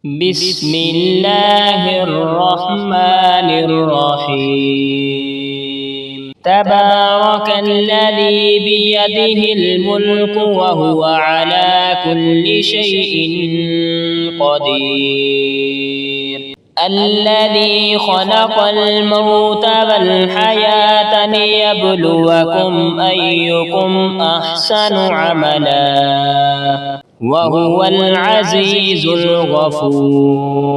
بسم الله الرحمن الرحيم تبارك الذي بيده الملك وهو على كل شيء قدير الذي خلق الموت والحياة ليبلوكم أيكم أحسن عملا وهو العزيز الغفور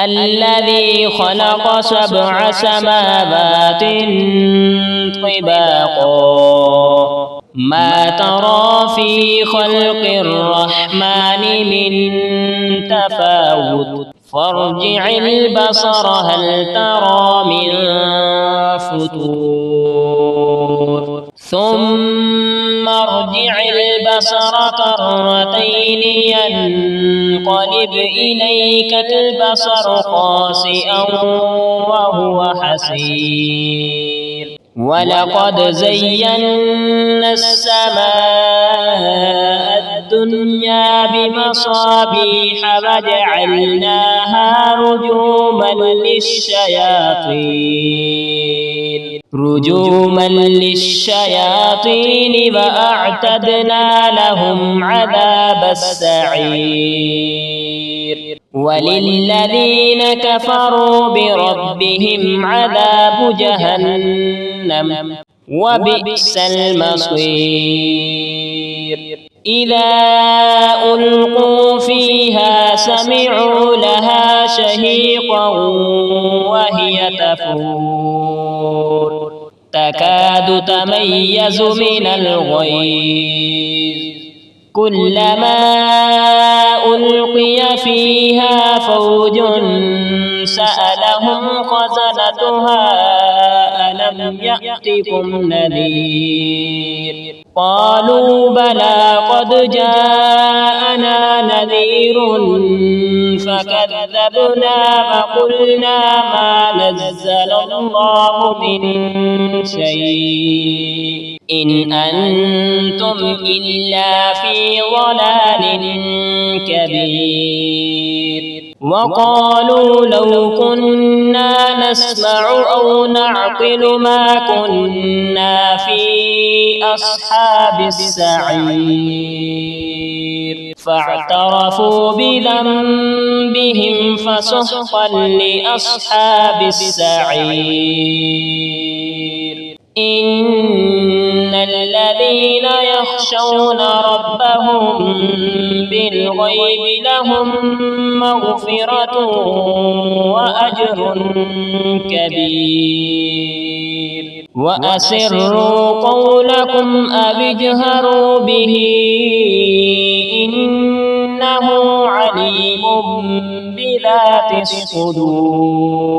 الذي خلق 7 سماوات طباقا ما ترى في خلق الرحمن من تفاوت فارجع البصر هل ترى من فطور ثم ارجع البصر كرتين ينقلب إليك البصر خاسئا وهو حسير ولقد زينا السماء الدنيا بمصابيح وجعلناها رجوما للشياطين وأعتدنا لهم عذاب السعير وللذين كفروا بربهم عذاب جهنم وبئس المصير إذا ألقوا فيها سمعوا لها شهيقا وهي تفور تكاد تميز من الغيظ كلما ألقي فيها فوج سألهم خزنتها ألم يأتكم نذير قالوا بلى قد جاءنا نذير فكذبنا وقلنا ما نزل الله من شيء إن أنتم إلا في ضلال كبير وقالوا لو كنا نسمع أو نعقل ما كنا في أصحاب السعير فاعترفوا بذنبهم فسحقا لأصحاب السعير إن الذين يخشون ربهم بالغيب لهم مغفرة وأجر كبير وأسروا قولكم أو اجهروا به إنه عليم بذات الصدور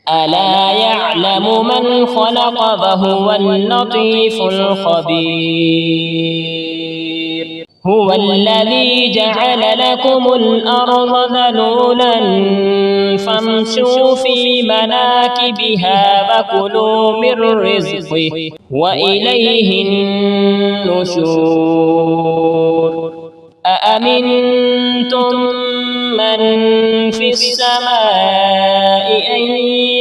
ألا يعلم من خلق وهو اللطيف الخبير هو الذي جعل لكم الأرض ذلولا فامشوا في مناكبها وكلوا من رزقه وإليه النشور أأمنتم من في السماء أن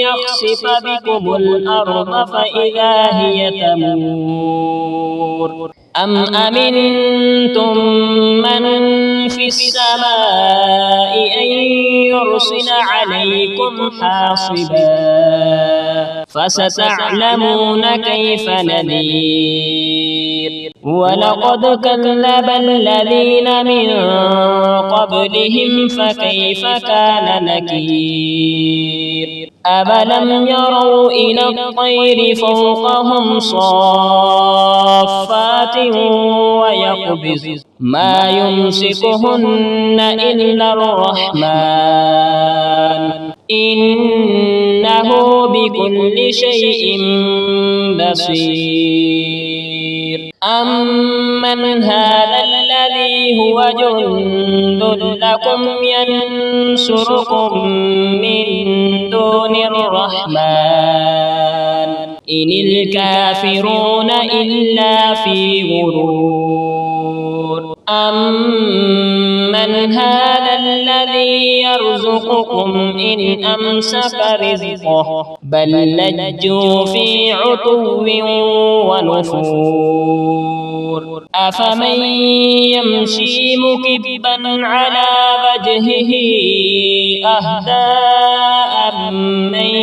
يخسف بكم الأرض فإذا هي تمور أم أمنتم من في السماء أن يرسل عليكم حاصبا فستعلمون كيف نذير ولقد كذب الذين من قبلهم فكيف كان نكير أفلم يروا إلى الطير فوقهم صافات ويقبض ما يمسكهن إلا الرحمن إنه بكل شيء بصير أمن هذا الذي هو جند لكم ينصركم من دون الرحمن إن الكافرون إلا في غرور أمن من هذا الذي يرزقكم إن أمسك رزقه بل لجوا في عتو ونفور أفمن يمشي مكبا على وجهه أهدى أمن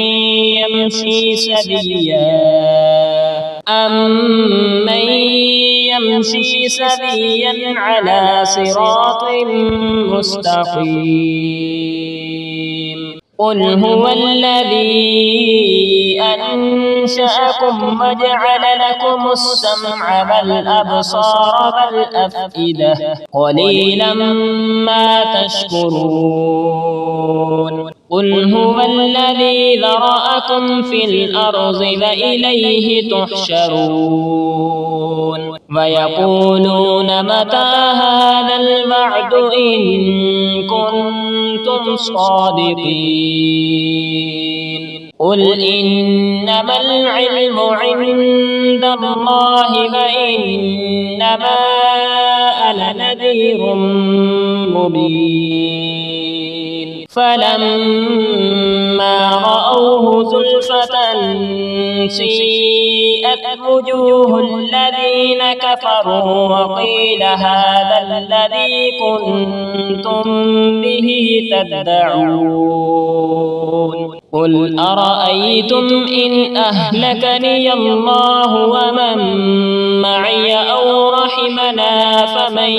يمشي سويا على صراط مستقيم قل هو الذي أنشأكم وجعل لكم السمع والأبصار والأفئدة قليلا ما تشكرون قل هو الذي ذرأكم في الأرض وإليه تحشرون ويقولون متى هذا الوعد إن كنتم صادقين قل إنما العلم عند الله وإنما أنا نذير مبين فلما رأوه زلفة سيئت وجوه الذين كفروا وقيل هذا الذي كنتم به تدعون قل أرأيتم إن أهلكني الله ومن معي أو رحمنا فمن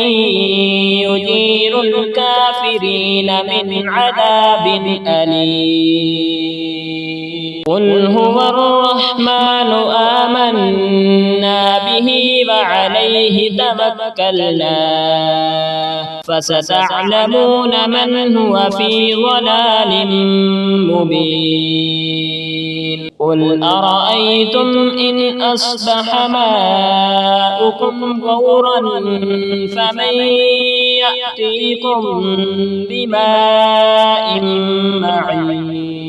يجير الكافرين من عذاب أليم قل هو الرحمن آمنا به وعليه توكلنا فستعلمون من هو في ضلال مبين قل أرأيتم إن أصبح ماؤكم غورا فمن يأتيكم بماء معين